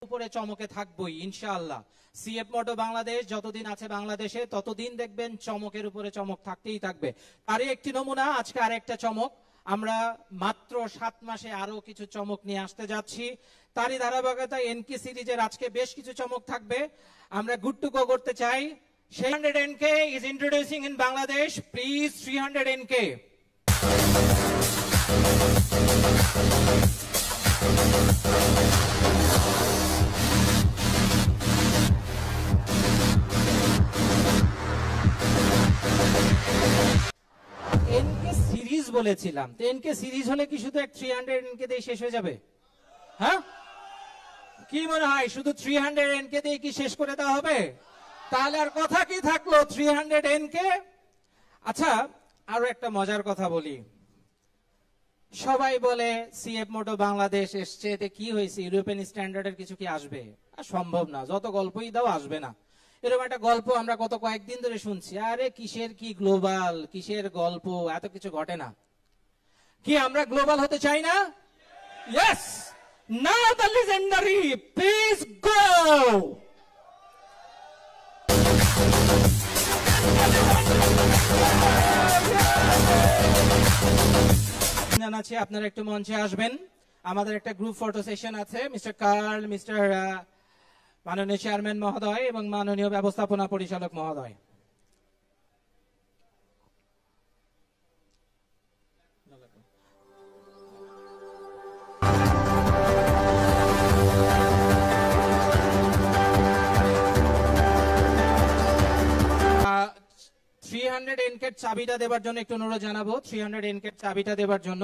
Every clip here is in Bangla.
উপরে চমকে থাকবই ইনশাআল্লাহ। সিএফ মোটো বাংলাদেশ যতদিন আছে বাংলাদেশে ততদিন দেখবেন চমকের উপরে চমক থাকতেই থাকবে। তারই একটি নমুনা আজকে আরেকটা চমক, আমরা মাত্র 7 মাসে আরো কিছু চমক নিয়ে আসতে যাচ্ছি। তারই ধারাবাহিকতা এনকে সিরিজের আজকে বেশ কিছু চমক থাকবে। আমরা গুড টু গো করতে চাই। 300 NK is introducing in Bangladesh. Please 300 NK. NK series বলেছিলাম, তো এনকে সিরিজ হলে কি শুধু 300 NK দিয়ে শেষ হয়ে যাবে? হ্যাঁ, কি মনে হয় শুধু 300 NK দিয়ে কি শেষ করে দেওয়া হবে? তাহলে আর কথা কি থাকলো 300 NK। আচ্ছা, আরো একটা মজার কথা বলি। সবাই বলে সিএফ মোটো বাংলাদেশ এসছে, এতে কি হয়েছে, ইউরোপিয়ান স্ট্যান্ডার্ডের কিছু কি আসবে? সম্ভব না, যত গল্পই দাও আসবে না। এরকম একটা গল্প আমরা গত কয়েকদিন ধরে শুনছি। আরে কিসের কি গ্লোবাল, কিসের গল্প, এত কিছু ঘটে না। কি আমরা গ্লোবাল হতে চাই না? Yes, now the legendary, please go. জানাচ্ছি আপনারা একটু মঞ্চে আসবেন। আমাদের একটা গ্রুপ ফটো সেশন আছে। মিস্টার কার্ল, মিস্টার মাননীয় চেয়ারম্যান মহোদয় এবং মাননীয় ব্যবস্থাপনা পরিচালক মহোদয়। NK চাবিটা দেবার জন্য একটু অনুরোধ জানাবো। 300 NK চাবিটা দেবার জন্য।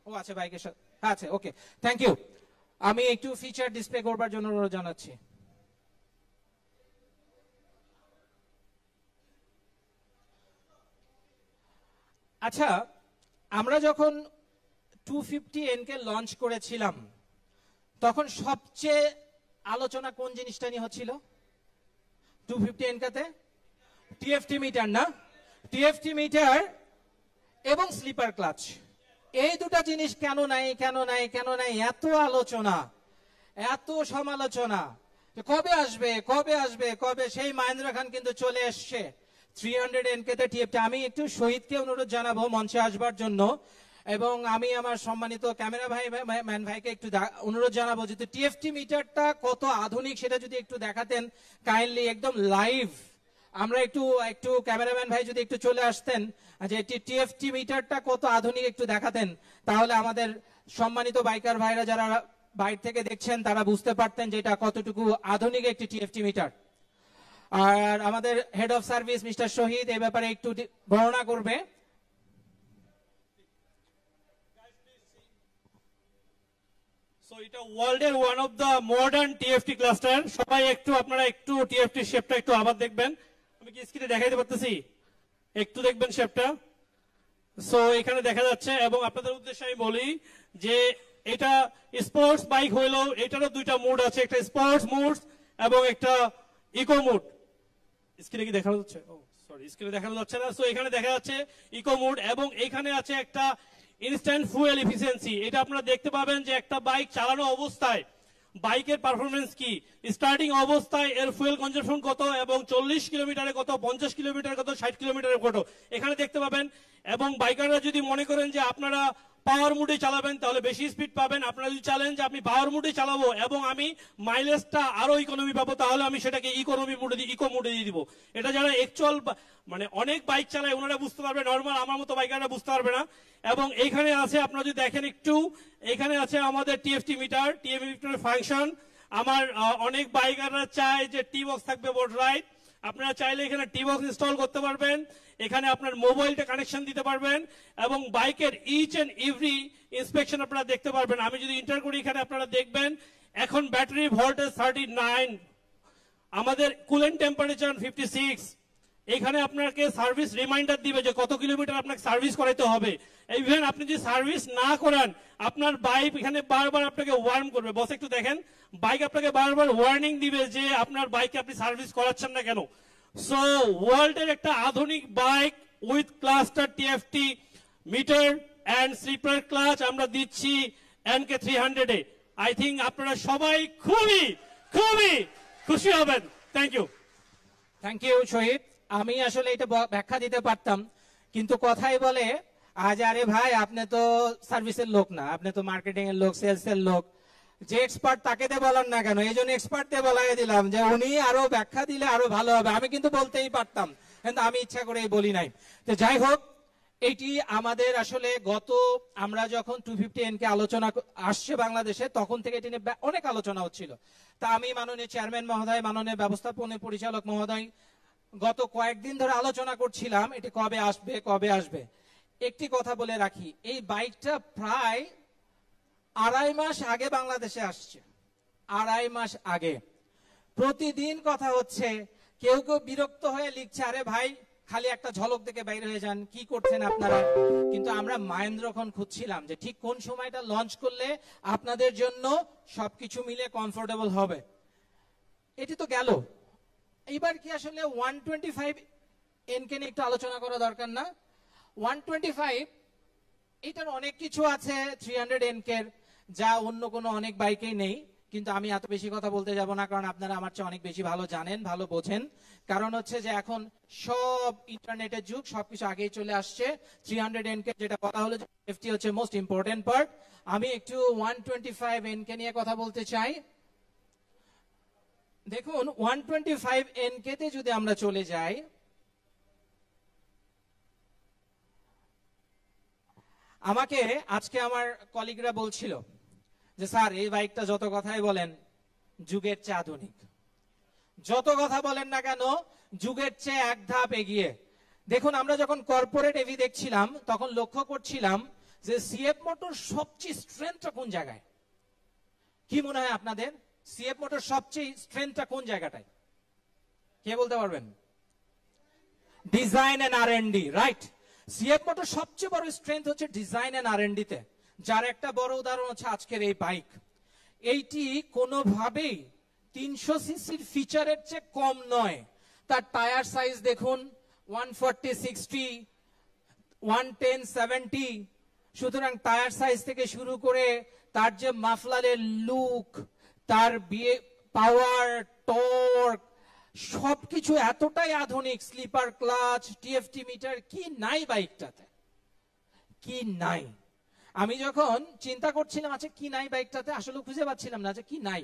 ও আছে বাইকের সাথে, আছে, ওকে, থ্যাংক ইউ। আমি একটু ফিচার ডিসপ্লে করবার জন্য অনুরোধ জানাচ্ছি। আচ্ছা, আমরা যখন 250 NK লঞ্চ করেছিলাম তখন সবচেয়ে আলোচনা কোন জিনিসটা নিয়ে হচ্ছিল? 250 NK তে টিএফটি মিটার না, টিএফটি মিটার এবং স্লিপার ক্লাচ, এই দুটা জিনিস কেন নাই কেন নাই কেন নাই, এত আলোচনা, এত সমালোচনা, কবে আসবে কবে আসবে কবে। সেই মহেন্দ্র খান কিন্তু চলে এসছে 300 NK তে টিএফটি। আমি একটু শহীদকে অনুরোধ জানাবো মঞ্চে আসবার জন্য, এবং আমি আমার সম্মানিত ক্যামেরা ভাই ম্যান ভাইকে একটু অনুরোধ জানাবো যদি টিএফটি মিটারটা কত আধুনিক সেটা যদি একটু দেখাতেন কাইন্ডলি, একদম লাইভ। আমরা একটু ক্যামেরাম্যান ভাই যদি একটু চলে আসতেন, যে টিএফটি মিটারটা কত আধুনিক একটু দেখাতেন, তাহলে আমাদের সম্মানিত বাইকার ভাইরা যারা বাইরে থেকে দেখছেন তারা বুঝতে পারতেন যে এটা কতটুকু আধুনিক একটি টিএফটি মিটার। আর আমাদের head of service mister Shahid এই ব্যাপারে একটু বর্ণনা করবে। সো এটা ওয়ার্ল্ডের one of the modern TFT cluster. সবাই আপনারা একটু টিএফটি শেপটা একটু আবার দেখবেন। আমি কি স্ক্রিনে দেখাইতে পারতেছি? একটু দেখবেন শেপটা। সো এখানে দেখা যাচ্ছে, এবং আপনাদের উদ্দেশ্যে আমি বলি যে এটা স্পোর্টস বাইক হইলেও এটারও দুইটা মোড আছে, একটা স্পোর্টস মোড এবং একটা ইকো মোড। স্ক্রিনে কি দেখানো যাচ্ছে? ও সরি, স্ক্রিনে দেখানো যাচ্ছে না। সো এখানে দেখা যাচ্ছে ইকো মোড, এবং এখানে আছে একটা ইনস্ট্যান্ট ফুয়েল এফিসিয়েন্সি। এটা আপনারা দেখতে পাবেন যে একটা বাইক চালানো অবস্থায় বাইকের পারফরমেন্স কি, স্টার্টিং অবস্থায় এর ফুয়েল কনজাম্পশন কত, এবং 40 কিলোমিটারে কত, 50 কিলোমিটার কত, 60 কিলোমিটারে কত, এখানে দেখতে পাবেন। এবং বাইকাররা যদি মনে করেন যে আপনারা পাওয়ার মুডে চালাবেন তাহলে বেশি স্পিড পাবেন। আপনারা যদি চালেন যে আমি পাওয়ার মুডে চালাবো এবং আমি মাইলেজটা আরো ইকোনমি পাবো, তাহলে আমি সেটাকে ইকোনমি মুডে ইকো মুডে দিয়ে দিব। এটা যারা অ্যাকচুয়াল মানে অনেক বাইক চালায় ওনারা বুঝতে পারবে, নর্মাল আমার মতো বাইকাররা বুঝতে পারবে না। এবং এইখানে আছে, আপনারা যদি দেখেন একটু, এখানে আছে আমাদের টিএফটি মিটার, টিএফটি মিটারের ফাংশন। আমার অনেক বাইকাররা চায় যে টি বক্স থাকবে বোর্ড রাইট, আপনারা চাইলে এখানে টি বক্স ইনস্টল করতে পারবেন, এখানে আপনার মোবাইলটা কানেকশন দিতে পারবেন, এবং বাইকের ইচ এন্ড এভরি ইন্সপেকশন আপনারা দেখতে পারবেন। আমি যদি ইন্টার করি, এখানে আপনারা দেখবেন এখন ব্যাটারি ভোল্টেজ 39, আমাদের কুলেন্ট টেম্পারেচার 56, এখানে আপনাকে সার্ভিস রিমাইন্ডার দিবে যে কত কিলোমিটার আপনাকে সার্ভিস করাইতে হবে। ইভেন আপনি যদি সার্ভিস না করান, আপনার বাইক এখানে বারবার আপনাকে ওয়ার্ন করবে। বস একটু দেখেন, বাইক আপনাকে বারবার ওয়ার্নিং দিবে যে আপনার বাইকে আপনি সার্ভিস করাচ্ছেন না কেন। সো ওয়ার্ল্ডের একটা আধুনিক bike with cluster TFT meter and slipper clutch আমরা দিচ্ছি এনকে 300-এ আই থিঙ্ক আপনারা সবাই খুবই খুবই খুশি হবেন। Thank you. Thank you Shahid. আমি আসলে এটা ব্যাখ্যা দিতে পারতাম, কিন্তু কথাই বলে আজ আরে ভাই আপনি তো সার্ভিসের লোক না, আপনি তো মার্কেটিং এর লোক, সেলস এর লোক, যে এক্সপার্ট তাকে দিয়ে বলার না কেন? এই জন্য এক্সপার্ট দিয়ে বলাই দিলাম যে উনি আরো ব্যাখ্যা দিলে আরো ভালো হবে। আমি কিন্তু বলতেই পারতাম, কিন্তু আমি ইচ্ছা করেই বলি নাই। তো যাই হোক, এটি আমাদের আসলে আমরা যখন 250 কে আলোচনা আসছে বাংলাদেশে, তখন থেকে এটি নিয়ে অনেক আলোচনা হচ্ছিল। তা আমি মাননীয় চেয়ারম্যান মহোদয়, মাননীয় ব্যবস্থাপনা পরিচালক মহোদয় গত কয়েকদিন ধরে আলোচনা করছিলাম এটি কবে আসবে কবে আসবে। একটি কথা বলে রাখি, এই বাইকটা প্রায় 2.5 মাস আগে বাংলাদেশে আসছে, 2.5 মাস আগে। প্রতিদিন কথা হচ্ছে, কেউ কেউ বিরক্ত হয়ে লিখছে, আরে ভাই খালি একটা ঝলক দেখে বাইরে হয়ে যান, কি করছেন আপনারা? কিন্তু আমরা মাহেন্দ্রক্ষণ খুঁজছিলাম যে ঠিক কোন সময়টা লঞ্চ করলে আপনাদের জন্য সবকিছু মিলে কমফোর্টেবল হবে। এটি তো গেল, এইবার কি আসলে 125 এনকে নিয়ে একটু আলোচনা করা দরকার না? 125 এটার অনেক কিছু আছে 300 এনকে, যা অন্য কোনো অনেক বাইকেই নেই। কিন্তু আমি এত বেশি কথা বলতে যাব না, কারণ আপনারা আমার চেয়ে অনেক বেশি ভালো জানেন, ভালো বোঝেন। কারণ হচ্ছে যে এখন সব ইন্টারনেটের যুগ, সবকিছু আগেই চলে আসছে। 300 এনকে যেটা কথা হলো, সেফটি হচ্ছে মোস্ট ইম্পর্টেন্ট পার্ট। আমি একটু 125 এনকে নিয়ে কথা বলতে চাই। দেখুন 125 এনকে তে যদি আমরা চলে যাই, আমাকে আজকে আমার কলিগরা বলছিল যে স্যার এই বাইকটা যত কথাই বলেন যুগের চেয়ে আধুনিক, যত কথা বলেন না কেন যুগের চেয়ে এক ধাপ এগিয়ে। দেখুন আমরা যখন কর্পোরেট এভি দেখছিলাম তখন লক্ষ্য করছিলাম যে সিএফ মোটর সবচেয়ে স্ট্রেংথটা কোন জায়গায়? কি মনে হয় আপনাদের সিএফ মোটর সবচেয়ে স্ট্রেংথটা কোন জায়গাটায়? কে বলতে পারবেন? Design and R and D, right. CF motor সবচেয়ে বড় স্ট্রেংথ হচ্ছে ডিজাইন এন্ড আর&ডি তে, যার একটা বড় উদাহরণ হচ্ছে আজকের এই বাইক। এইটি কোনোভাবেই 300 সিসির ফিচারের চেয়ে কম নয়। তার টায়ার সাইজ দেখুন 140, 60, 110, 70। সুতরাং টায়ার সাইজ থেকে শুরু করে তার যে মাফলারের লুক, তার পাওয়ার, টর্ক, সবকিছু এতটাই আধুনিক। স্লিপার ক্লাচ, টিএফটি মিটার, কি নাই বাইকটাতে? কি নাই? আমি যখন চিন্তা করছিলাম আচ্ছা কি নাই বাইকটাতে, আসলে খুঁজে পাচ্ছিলাম না যে কি নাই।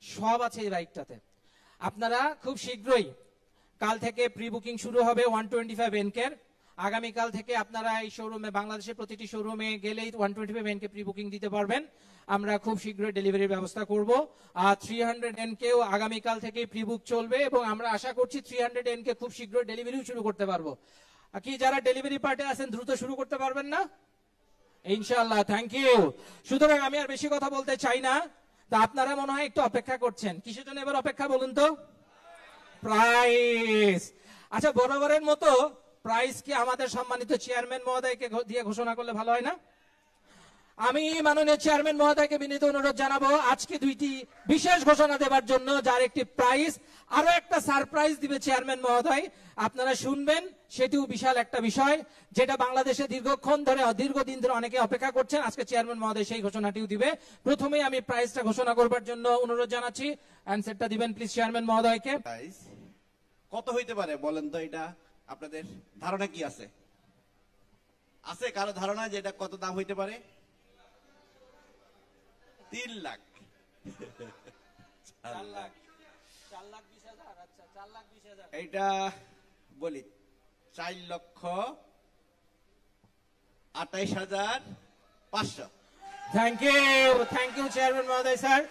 সব আছে এই বাইকটাতে। আপনারা খুব শীঘ্রই, কাল থেকে প্রি বুকিং শুরু হবে 125 এনকে। আগামীকাল থেকে আপনারা এই শোরুমে, বাংলাদেশের প্রতিটি শোরুমে গেলেই 125 এনকে প্রি বুকিং দিতে পারবেন। আমরা খুব শীঘ্রই ডেলিভারির ব্যবস্থা করব। আর 300 এনকেও আগামীকাল থেকে প্রি বুক চলবে, এবং আমরা আশা করছি 300 এনকে খুব শীঘ্রই ডেলিভারিও শুরু করতে পারবো। কি যারা ডেলিভারি পার্টে আছেন দ্রুত শুরু করতে পারবেন না? ইনশাআল্লাহ, থ্যাংক ইউ। সুতরাং আমি আর বেশি কথা বলতে চাই না। তা আপনারা মনে হয় একটু অপেক্ষা করছেন, কিসের জন্য এবার অপেক্ষা বলুন তো? প্রাইস। আচ্ছা বরাবরের মতো প্রাইস কি আমাদের সম্মানিত চেয়ারম্যান মহোদয়কে দিয়ে ঘোষণা করলে ভালো হয় না? আমি মাননীয় চেয়ারম্যান মহোদয়কে বিনীত অনুরোধ জানাবো আজকে দুইটি বিশেষ ঘোষণা দেবার জন্য, যার একটি প্রাইস, আরো একটা সারপ্রাইজ দিবে চেয়ারম্যান মহোদয়। আপনারা শুনবেন, সেটিও বিশাল একটা বিষয়, যেটা বাংলাদেশে দীর্ঘদিন ধরে অনেকে অপেক্ষা করছেন। আজকে চেয়ারম্যান মহোদয় সেই ঘোষণাটিও দিবে। প্রথমেই আমি প্রাইসটা ঘোষণা করবার জন্য অনুরোধ জানাচ্ছি। অ্যানসারটা দিবেন প্লিজ চেয়ারম্যান মহোদয়কে। প্রাইস কত হইতে পারে বলেন তো? এটা আপনাদের ধারণা কি আছে? আছে কারো ধারণা যে এটা কত দাম হইতে পারে? 3 লাখ। 4 লাখ। 4,20,000। আচ্ছা 4,20,000। এইটা বলি 4,28,500। থ্যাংক ইউ চেয়ারম্যান মহোদয় স্যার।